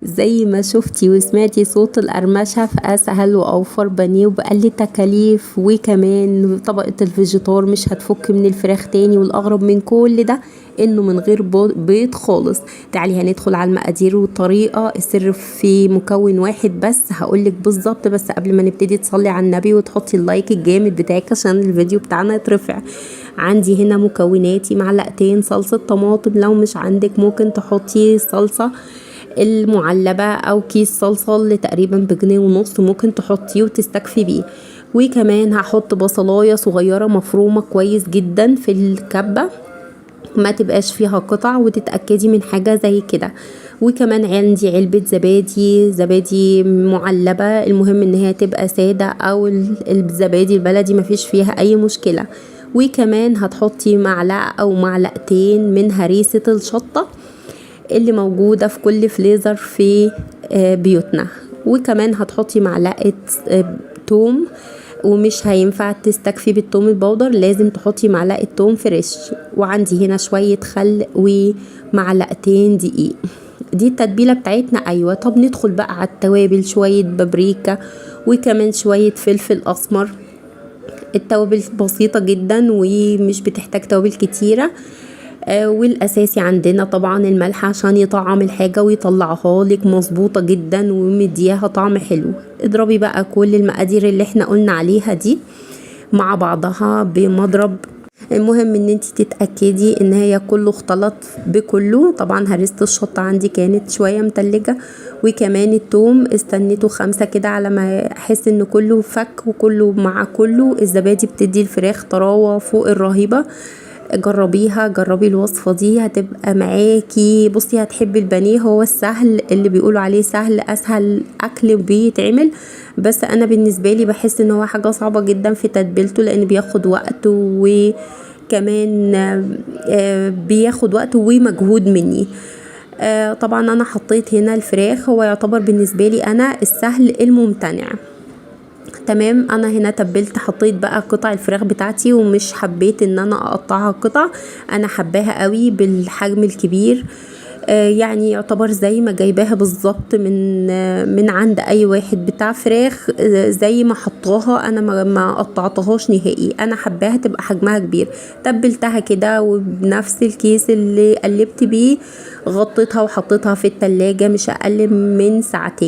زي ما شفتي وسمعتي صوت القرمشة في أسهل وأوفر بانيه وبأقل تكاليف، وكمان طبقة الفيجيتار مش هتفك من الفراخ تاني. والأغرب من كل ده انه من غير بيض خالص. تعالي هندخل على المقادير والطريقة. السر في مكون واحد بس هقولك بالظبط، بس قبل ما نبتدي تصلي على النبي وتحطي اللايك الجامد بتاعك عشان الفيديو بتاعنا يترفع. عندي هنا مكوناتي: معلقتين صلصة طماطم، لو مش عندك ممكن تحطي صلصة المعلبة او كيس صلصة اللي تقريبا ب1.50 جنيه ممكن تحطيه وتستكفي بيه. وكمان هحط بصلاية صغيرة مفرومة كويس جدا في الكبة، ما تبقاش فيها قطع، وتتأكدي من حاجة زي كده. وكمان عندي علبة زبادي معلبة، المهم ان هي تبقى سادة، او الزبادي البلدي مفيش فيها اي مشكلة. وكمان هتحطي معلقة او معلقتين من هريسة الشطة اللي موجودة في كل فليزر في بيوتنا. وكمان هتحطي معلقة توم، ومش هينفع تستكفي بالثوم البودر، لازم تحطي معلقة توم فريش. وعندي هنا شوية خل ومعلقتين دقيق. دي التتبيلة بتاعتنا. ايوه، طب ندخل بقى على التوابل: شوية بابريكا وكمان شوية فلفل اسمر. التوابل بسيطة جدا ومش بتحتاج توابل كتيرة. والاساسي عندنا طبعا الملح عشان يطعم الحاجة ويطلعها لك مظبوطة جدا ومديها طعم حلو. اضربي بقى كل المقادير اللي احنا قلنا عليها دي مع بعضها بمضرب. المهم ان انت تتأكدي ان هي كله اختلط بكله. طبعا هرسة الشطة عندي كانت شوية متلجة، وكمان التوم استنيته 5 كده على ما احس ان كله فك وكله مع كله. الزبادي بتدي الفراخ طراوة فوق الرهيبة. جربيها، جربي الوصفة دي هتبقى معاكي. بصي، هتحبي البانيه، هو السهل اللي بيقولوا عليه سهل، اسهل اكل بيتعمل، بس انا بالنسبة لي بحس ان هو حاجة صعبة جدا في تتبيلته لان بياخد وقت، وكمان بياخد وقت ومجهود مني. طبعا انا حطيت هنا الفراخ، هو يعتبر بالنسبة لي انا السهل الممتنع. تمام، انا هنا تبلت، حطيت بقى قطع الفراخ بتاعتي، ومش حبيت ان انا اقطعها قطع، انا حباها قوي بالحجم الكبير. يعني يعتبر زي ما جايباها بالظبط من عند اي واحد بتاع فراخ. زي ما حطاها انا ما قطعتهاش نهائي، انا حباها تبقى حجمها كبير. تبلتها كده وبنفس الكيس اللي قلبت بيه غطيتها وحطيتها في التلاجة مش اقل من 2 ساعات.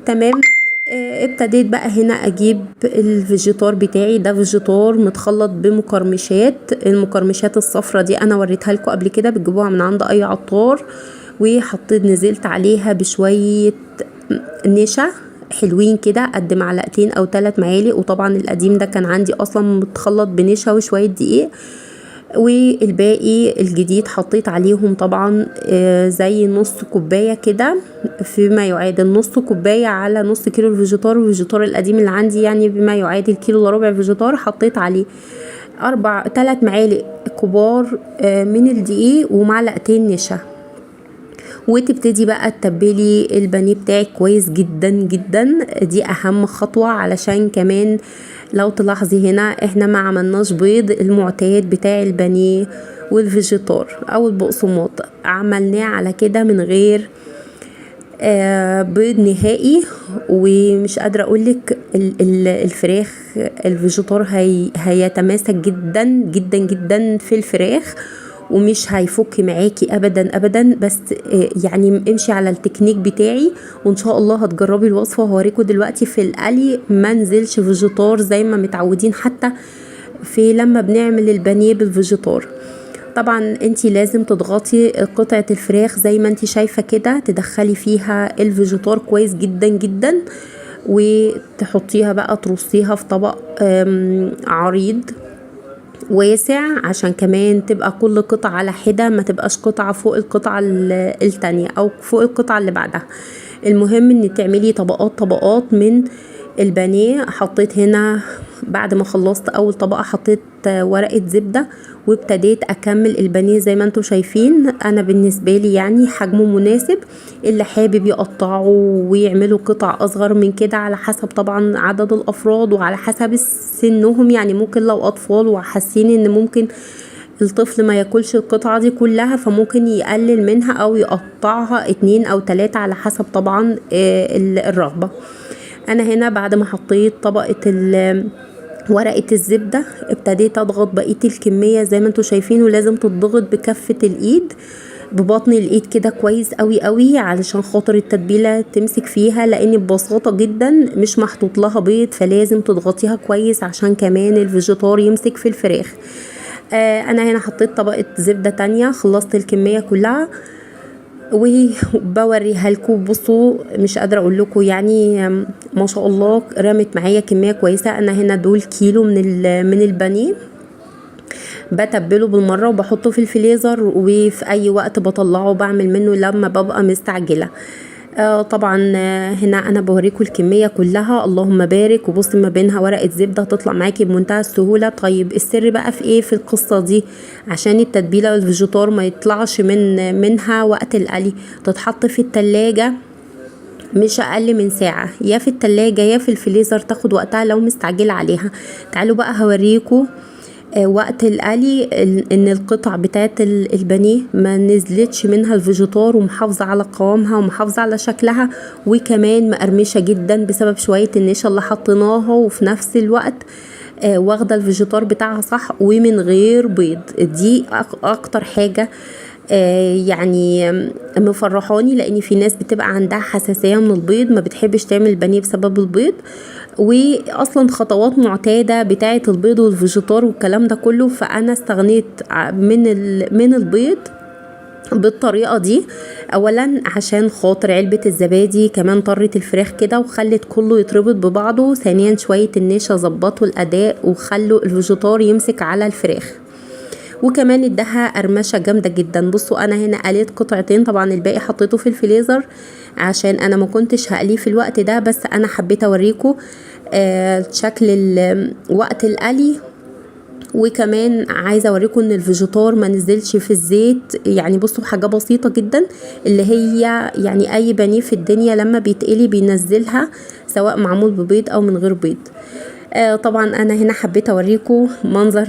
تمام. ابتديت بقى هنا اجيب الفيجيتار بتاعي. ده فيجيتار متخلط بمقرمشات. المقرمشات الصفرة دي انا وريتها لكم قبل كده، بتجيبوها من عند اي عطار. وحطيت نزلت عليها بشوية نشا حلوين كده، قد 2 أو 3 معالق. وطبعا القديم ده كان عندي اصلا متخلط بنشا وشوية دقيق. والباقي الجديد حطيت عليهم طبعا زي نص كوباية كده، فيما يعادل نص كوباية على نص كيلو الفيجيتار. الفيجيتار القديم اللي عندي يعني بما يعادل 1.25 كيلو فيجيتار. حطيت عليه 3 معالق كبار من الدقيق ومعلقتين نشا. وتبتدي بقى تتبلي البانيه بتاعك كويس جدا جدا. دي اهم خطوة، علشان كمان لو تلاحظي هنا احنا ما عملناش بيض المعتاد بتاع البانيه والفيجيتار او البقسماط، عملناه على كده من غير بيض نهائي. ومش قادرة اقولك الفراخ الفيجيتار هيتماسك جدا جدا جدا في الفراخ، ومش هيفك معاكي ابدا ابدا. بس يعني امشي على التكنيك بتاعي وان شاء الله هتجربي الوصفه. وهوريكم دلوقتي في القلي ما نزلش فيجيتار زي ما متعودين، حتى في لما بنعمل البانيه بالفيجيتار. طبعا انتي لازم تضغطي قطعه الفراخ زي ما انتي شايفه كده، تدخلي فيها الفيجيتار كويس جدا جدا، وتحطيها بقى ترصيها في طبق عريض واسع، عشان كمان تبقى كل قطعة على حدة، ما تبقاش قطعة فوق القطعة التانية او فوق القطعة اللي بعدها. المهم ان تعملي طبقات من البانيه. حطيت هنا بعد ما خلصت اول طبقة حطيت ورقة زبدة، وابتديت اكمل البانيه زي ما انتم شايفين. انا بالنسبة لي يعني حجمه مناسب، اللي حابب يقطعه ويعملوا قطع اصغر من كده على حسب طبعا عدد الافراد وعلى حسب سنهم. يعني ممكن لو اطفال وحاسين ان ممكن الطفل ما ياكلش القطعة دي كلها، فممكن يقلل منها او يقطعها 2 أو 3 على حسب طبعا الرغبة. انا هنا بعد ما حطيت طبقة ورقة الزبدة ابتديت اضغط بقية الكمية زي ما انتوا شايفين، ولازم تضغط بكفة الايد ببطن الايد كده كويس قوي قوي علشان خاطر التتبيلة تمسك فيها، لان ببساطة جدا مش محطوط لها بيض، فلازم تضغطيها كويس عشان كمان الفيجيتار يمسك في الفراخ. انا هنا حطيت طبقة زبدة تانية، خلصت الكمية كلها وبوريها لكم. بصوا مش قادره اقول لكم يعني ما شاء الله رمت معايا كميه كويسه. انا هنا دول كيلو من البانيه، بتبله بالمره وبحطه في الفريزر، وفي اي وقت بطلعه بعمل منه لما ببقى مستعجله. طبعا هنا انا بوريكم الكميه كلها، اللهم بارك. وبصي ما بينها ورقه زبده هتطلع معاكي بمنتهى السهوله. طيب السر بقى في ايه في القصه دي؟ عشان التتبيله والفيجيتار ما يطلعش منها وقت القلي، تتحط في التلاجة مش اقل من ساعه، يا في التلاجة يا في الفريزر، تاخد وقتها لو مستعجله عليها. تعالوا بقى هوريكم وقت القلي ان القطع بتاعت البانيه ما نزلتش منها الفيجيتار، ومحافظه على قوامها ومحافظه على شكلها، وكمان مقرمشه جدا بسبب شويه النشا اللي حطيناها، وفي نفس الوقت واخده الفيجيتار بتاعها صح ومن غير بيض. دي اكتر حاجه يعني مفرحاني، لان في ناس بتبقى عندها حساسيه من البيض، ما بتحبش تعمل بانيه بسبب البيض، واصلا خطوات معتاده بتاعه البيض والفيجيتار والكلام ده كله. فانا استغنيت من البيض بالطريقه دي، اولا عشان خاطر علبه الزبادي كمان طرت الفراخ كده وخلت كله يتربط ببعضه، ثانيا شويه النشا ظبطوا الاداء وخلوا الفيجيتار يمسك على الفراخ، وكمان ادها قرمشه جامده جدا. بصوا انا هنا قليت قطعتين، طبعا الباقي حطيته في الفريزر عشان انا ما كنتش هقليه في الوقت ده، بس انا حبيت اوريكم شكل وقت القلي. وكمان عايزه اوريكم ان الفيجيتار ما نزلش في الزيت، يعني بصوا حاجه بسيطه جدا اللي هي يعني اي بانيه في الدنيا لما بيتقلي بينزلها سواء معمول ببيض او من غير بيض. طبعا انا هنا حبيت اوريكم منظر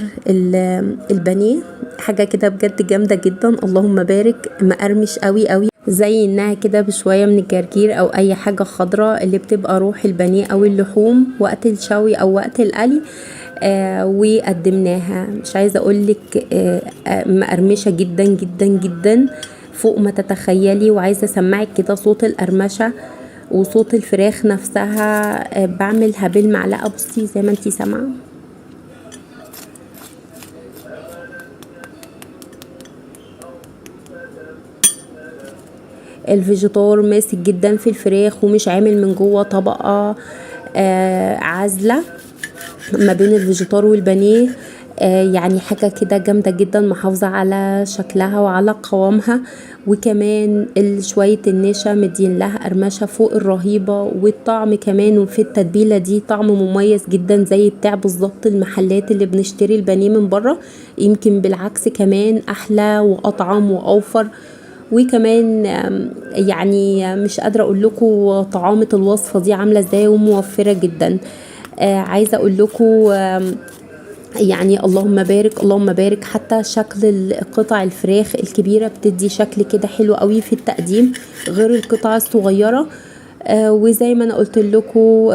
البانيه، حاجه كده بجد جامده جدا، اللهم بارك. مقرمش قوي قوي زي انها كده بشويه من الجرجير او اي حاجه خضراء اللي بتبقى روح البانيه او اللحوم وقت الشوي او وقت القلي. وقدمناها مش عايزه اقولك مقرمشه جدا جدا جدا فوق ما تتخيلي، وعايزه اسمعك كده صوت القرمشه وصوت الفراخ نفسها. بعملها بالمعلقه، بصي زي ما انتي سامعه. الفيجيتار ماسك جدا في الفراخ ومش عامل من جوه طبقه عازله ما بين الفيجيتار والبانيه. يعني حاجة كده جامدة جدا، محافظة على شكلها وعلى قوامها، وكمان شوية النشا مدين لها قرمشة فوق الرهيبة، والطعم كمان وفي التتبيلة دي طعم مميز جدا زي بتاع بالظبط المحلات اللي بنشتري البانيه من بره، يمكن بالعكس كمان احلى واطعم واوفر. وكمان يعني مش قادرة اقول لكم طعامة الوصفة دي عاملة ازاي وموفرة جدا. عايزة اقول لكم يعني اللهم بارك اللهم بارك، حتى شكل قطع الفراخ الكبيرة بتدي شكل كده حلو قوي في التقديم غير القطع الصغيرة. وزي ما انا قلت لكم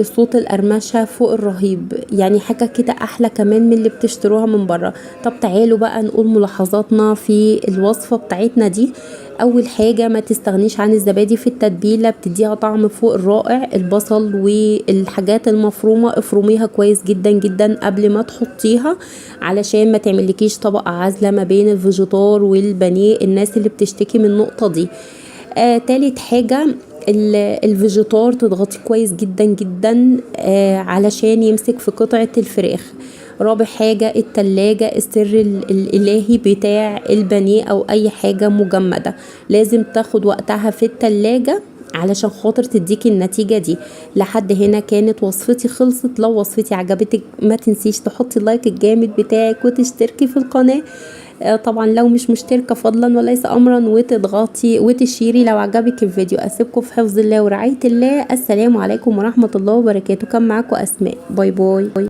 صوت القرمشه فوق الرهيب، يعني حاجه كده احلى كمان من اللي بتشتروها من بره. طب تعالوا بقى نقول ملاحظاتنا في الوصفه بتاعتنا دي. اول حاجه ما تستغنيش عن الزبادي في التتبيله، بتديها طعم فوق الرائع. البصل والحاجات المفرومه افرميها كويس جدا جدا قبل ما تحطيها علشان ما تعملكيش طبقه عازله ما بين الفيجيتار والبانيه، الناس اللي بتشتكي من النقطه دي. تالت حاجه الفيجيتار تضغطي كويس جدا جدا علشان يمسك في قطعة الفراخ. رابع حاجة التلاجة، السر الالهي بتاع البانيه او اي حاجة مجمدة لازم تاخد وقتها في التلاجة علشان خاطر تديكي النتيجة دي. لحد هنا كانت وصفتي خلصت. لو وصفتي عجبتك ما تنسيش تحطي اللايك الجامد بتاعك وتشتركي في القناة. طبعا لو مش مشتركة فضلا وليس امرا، وتضغطي وتشيري لو عجبك الفيديو. اسيبكم في حفظ الله ورعاية الله. السلام عليكم ورحمة الله وبركاته. كان معاكم اسماء. باي باي.